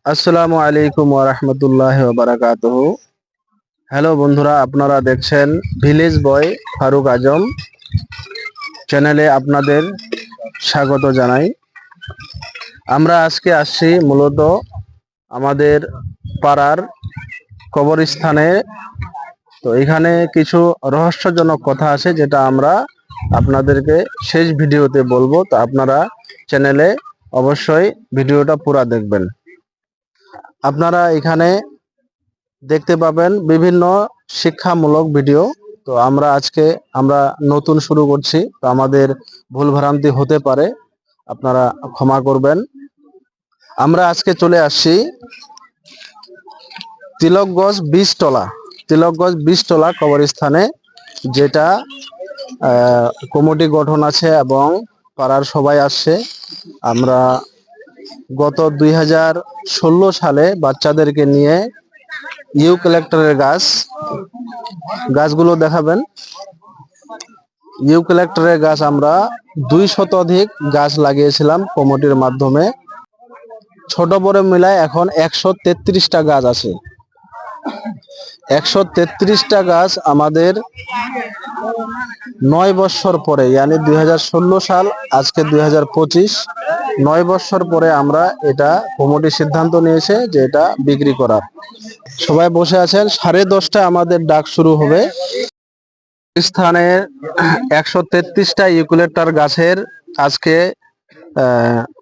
আসসালামু আলাইকুম ওয়া রাহমাতুল্লাহি ওয়া বারাকাতুহু। হ্যালো বন্ধুরা, আপনারা দেখছেন ভিলেজ বয় ফারুক আজম চ্যানেলে আপনাদের স্বাগত জানাই। আমরা আজকে আসছি মূলত আমাদের পাড়ার কবরস্থানে। তো এখানে কিছু রহস্যজনক কথা আছে যেটা আমরা আপনাদেরকে শেষ ভিডিওতে বলবো। তো আপনারা চ্যানেলে অবশ্যই ভিডিওটা পুরা দেখবেন। আপনারা এখানে দেখতে পাবেন বিভিন্ন শিক্ষামূলক ভিডিও। তো আমরা নতুন শুরু করছি, তো আমাদের ভুল ভ্রান্তি হতে পারে, আপনারা ক্ষমা করবেন। আমরা আজকে চলে আসছি তিলকগঞ্জ 20 তলা কবরস্থানে, যেটা কমিটি গঠন আছে এবং পাড়ার সবাই আসছে। আমরা গত 2016 সালে বাচ্চাদেরকে নিয়ে ইউক্যালিপ্টাসের গাছগুলো দেখাবেন। ইউক্যালিপ্টাসের গাছ আমরা 200 গাছ লাগিয়েছিলাম কমিটির মাধ্যমে। ছোট বড় মিলায় এখন 133টা গাছ আছে। 133টা গাছ আমাদের 9 বছর পরে, ইয়ানি 2016 সাল, আজকে 2025, 9 বছর পরে আমরা এটা কমিটি সিদ্ধান্ত নিয়েছে যে এটা বিক্রি করার। সবাই বসে আছেন, 10:30টায় আমাদের ডাক শুরু হবে। স্থানে 133টা ইউক্যালিপ্টাস গাছের আজকে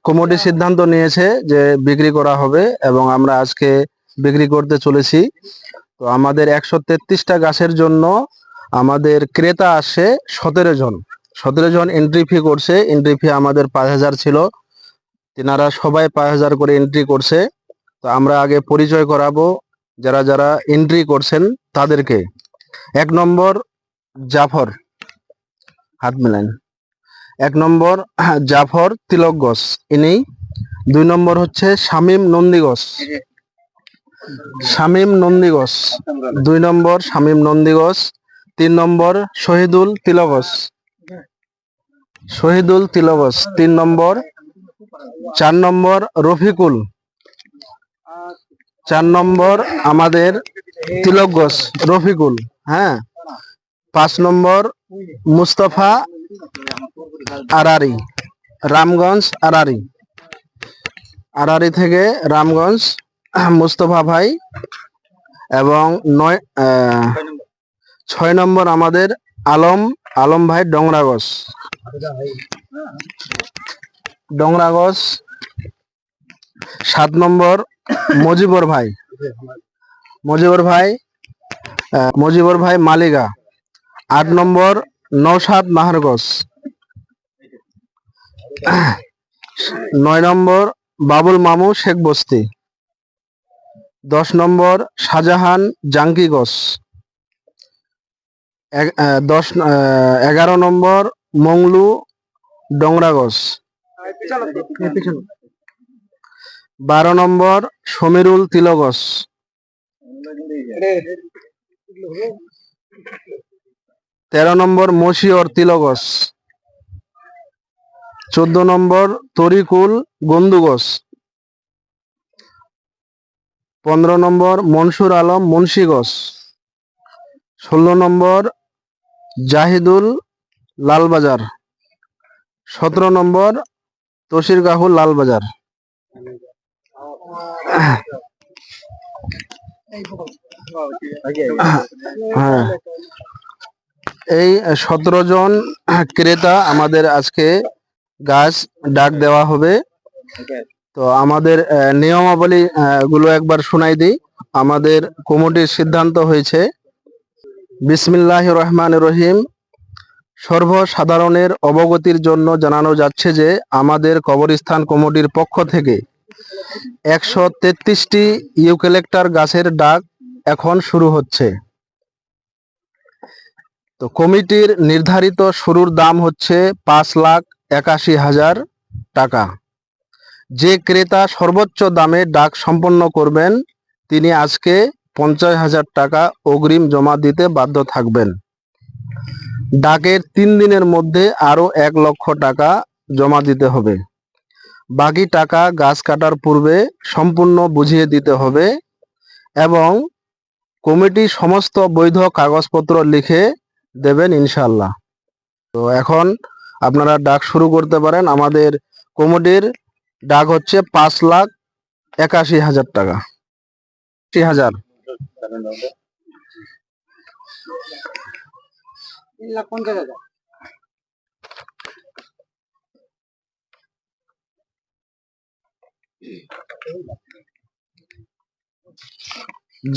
কমিটি সিদ্ধান্ত নিয়েছে যে বিক্রি করা হবে এবং আমরা আজকে বিক্রি করতে চলেছি। তো আমাদের 133টা গাছের জন্য আমাদের ক্রেতা আসে 17 জন এন্ট্রি ফি করছে। এন্ট্রি ফি আমাদের 5,000 ছিল, তিনারা সবাই 5,000 করে এন্ট্রি করছে। তো আমরা আগে পরিচয় করাবো যারা যারা এন্ট্রি করছেন তাদেরকে। 1 নম্বর জাফর, হাত মিলান। 1 নম্বর জাফর তিলকগঞ্জ, ইনি। 2 নম্বর হচ্ছে শামীম নন্দীগঞ্জ, 2 নম্বর শামীম নন্দীগঞ্জ। 3 নম্বর শহীদুল তিলকগঞ্জ, 3 নম্বর। 4 নম্বর রফিকুল, 4 নম্বর আমাদের তিলকগঞ্জ রফিকুল, হ্যাঁ। 5 নম্বর মুস্তফা আরারি, রামগঞ্জ আরারি থেকে রামগঞ্জ মুস্তফা ভাই। এবং 6 নম্বর আমাদের আলম ভাই ডংরাগঞ্জ। 7 নম্বর মজিবর ভাই মালিগা। 8 নম্বর নওশাদ নাহারগঞ্জ। 9 নম্বর বাবুল মামু শেখ বস্তি। 10 নম্বর শাহজাহান জাঙ্কিগঞ্জ। 11 নম্বর মংলু ডংরাগঞ্জ। 12 নম্বর সমীরুল তিলকগঞ্জ। 13 নম্বর মশিয়র তিলকগঞ্জ। 14 নম্বর তরিকুল গন্দুগঞ্জ। 15 নম্বর মনসুর আলম মুন্সিগঞ্জ। 16 নম্বর জাহিদুল লালবাজার। 17 নম্বর তসির গাহুল লালবাজার। হ্যাঁ, এই 17 জন ক্রেতা আমাদের আজকে গাছ ডাক দেওয়া হবে। তো আমাদের নিয়মাবলী গুলো একবার শুনাই দিই। আমাদের কমিটির সিদ্ধান্ত হয়েছে, বিসমিল্লাহির রহমানির রহিম। সর্বসাধারণের অবগতির জন্য জানানো যাচ্ছে যে আমাদের কবরস্থান কমিটির পক্ষ থেকে 133টি ইউক্যালিপ্টাস গাছের ডাক এখন শুরু হচ্ছে। তো কমিটির নির্ধারিত শুরুর দাম হচ্ছে 5,81,000 টাকা। যে ক্রেতা সর্বোচ্চ দামে ডাক সম্পন্ন করবেন তিনি আজকে 50,000 টাকা অগ্রিম জমা দিতে বাধ্য থাকবেন। ডাকের 3 দিনের মধ্যে আরো 1 লক্ষ টাকা জমা দিতে হবে। বাকি টাকা গাছ কাটার পূর্বে সম্পূর্ণ বুঝিয়ে দিতে হবে এবং কমিটি সমস্ত বৈধ কাগজপত্র লিখে দেবেন ইনশাআল্লাহ। তো এখন আপনারা ডাক শুরু করতে পারেন। আমাদের কমিটির ডাক হচ্ছে 5,81,000 টাকা। 80,000।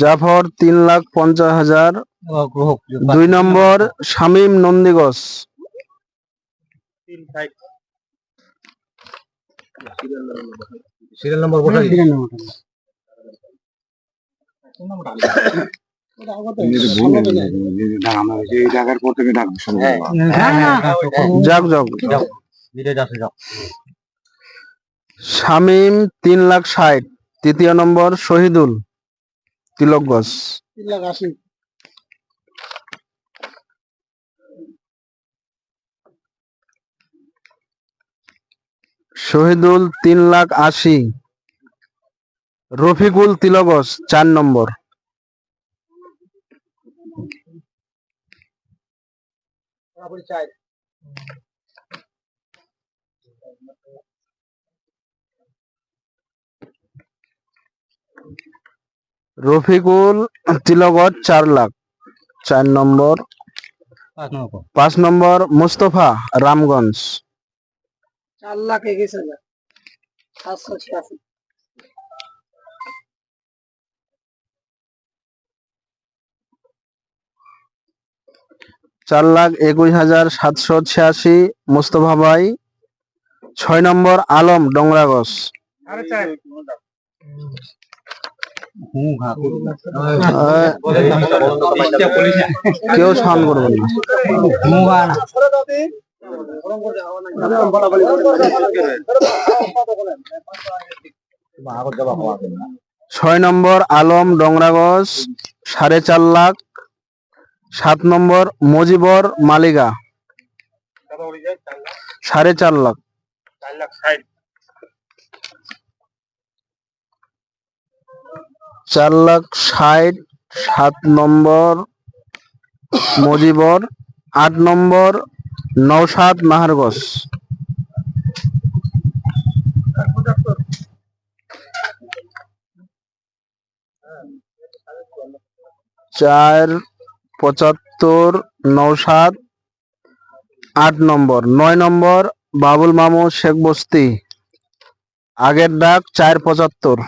জাফর 3,50,000। 2 নম্বর শামীম নন্দীগঞ্জ। সিরিয়াল নম্বর বসাই শামীম 3,60,000। 3য় নম্বর শহীদুল তিলকগঞ্জ। শহীদুল 3,80,000। রফিকুল তিলকগঞ্জ 4 নম্বর। রফিকুল তিলকগঞ্জ 4 লাখ 4 নম্বর। 5 নম্বর মুস্তফা রামগঞ্জ 4,21,786। 4,21,786 মুস্তফা ভাই। 6 নম্বর আলম ডংরাগঞ্জ। কেউ সাউন্ড করবেন না। 6 নম্বর আলম ডংরাগঞ্জ 4.5 লাখ। 7 নম্বর মজিবর মালিগা 4.5 লাখ। 4,60,000। 7 নম্বর মজিবর। 8 নম্বর নওশাদ নাহারগঞ্জ। 4,75,000 নওশাদ 8 নম্বর। 9 নম্বর বাবুল মামু শেখ বস্তি আগের ডাক 4,75,000।